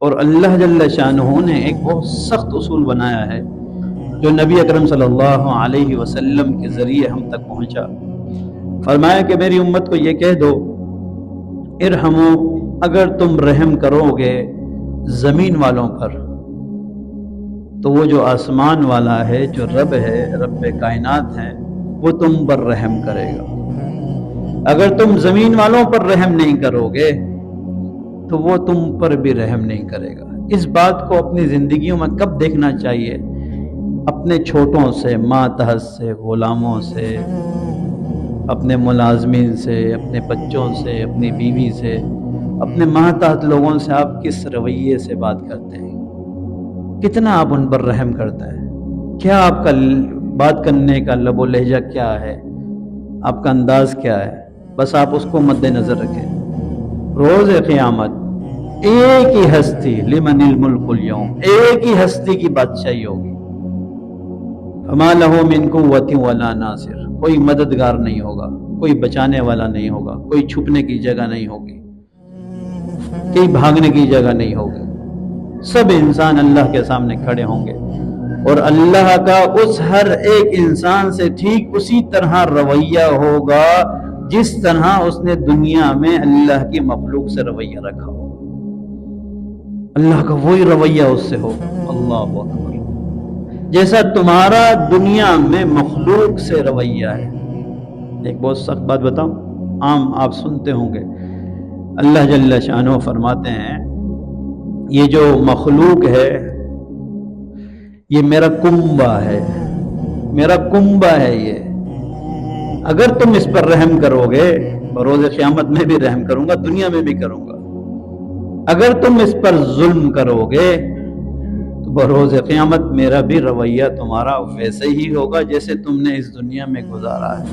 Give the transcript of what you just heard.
اور اللہ جل شانہ نے ایک بہت سخت اصول بنایا ہے جو نبی اکرم صلی اللہ علیہ وسلم کے ذریعے ہم تک پہنچا۔ فرمایا کہ میری امت کو یہ کہہ دو، ارحمو، اگر تم رحم کرو گے زمین والوں پر تو وہ جو آسمان والا ہے، جو رب ہے، رب کائنات ہے، وہ تم پر رحم کرے گا۔ اگر تم زمین والوں پر رحم نہیں کرو گے تو وہ تم پر بھی رحم نہیں کرے گا۔ اس بات کو اپنی زندگیوں میں کب دیکھنا چاہیے؟ اپنے چھوٹوں سے، ماتحت سے، غلاموں سے، اپنے ملازمین سے، اپنے بچوں سے، اپنی بیوی سے، اپنے ماتحت لوگوں سے آپ کس رویے سے بات کرتے ہیں؟ کتنا آپ ان پر رحم کرتے ہیں؟ کیا آپ کا بات کرنے کا لب و لہجہ کیا ہے؟ آپ کا انداز کیا ہے؟ بس آپ اس کو مد نظر رکھیں۔ روز قیامت ایک ہی ہستی، لمن الملک اليوم، ایک ہی ہستی کی بادشاہی ہوگی۔ فما لہ من قوۃ ولا ناصر، کوئی مددگار نہیں ہوگا، کوئی بچانے والا نہیں ہوگا، کوئی چھپنے کی جگہ نہیں ہوگی، کوئی بھاگنے کی جگہ نہیں ہوگی۔ سب انسان اللہ کے سامنے کھڑے ہوں گے اور اللہ کا اس ہر ایک انسان سے ٹھیک اسی طرح رویہ ہوگا جس طرح اس نے دنیا میں اللہ کی مخلوق سے رویہ رکھا ہوگا۔ اللہ کا وہی رویہ اس سے ہوگا۔ اللہ اکبر۔ جیسا تمہارا دنیا میں مخلوق سے رویہ ہے۔ ایک بہت سخت بات بتاؤں، عام آپ سنتے ہوں گے، اللہ جل شانہ فرماتے ہیں یہ جو مخلوق ہے یہ میرا کنبہ ہے، میرا کنبہ ہے یہ، اگر تم اس پر رحم کرو گے بروز قیامت میں بھی رحم کروں گا، دنیا میں بھی کروں گا۔ اگر تم اس پر ظلم کرو گے تو بروز قیامت میرا بھی رویہ تمہارا ویسے ہی ہوگا جیسے تم نے اس دنیا میں گزارا ہے۔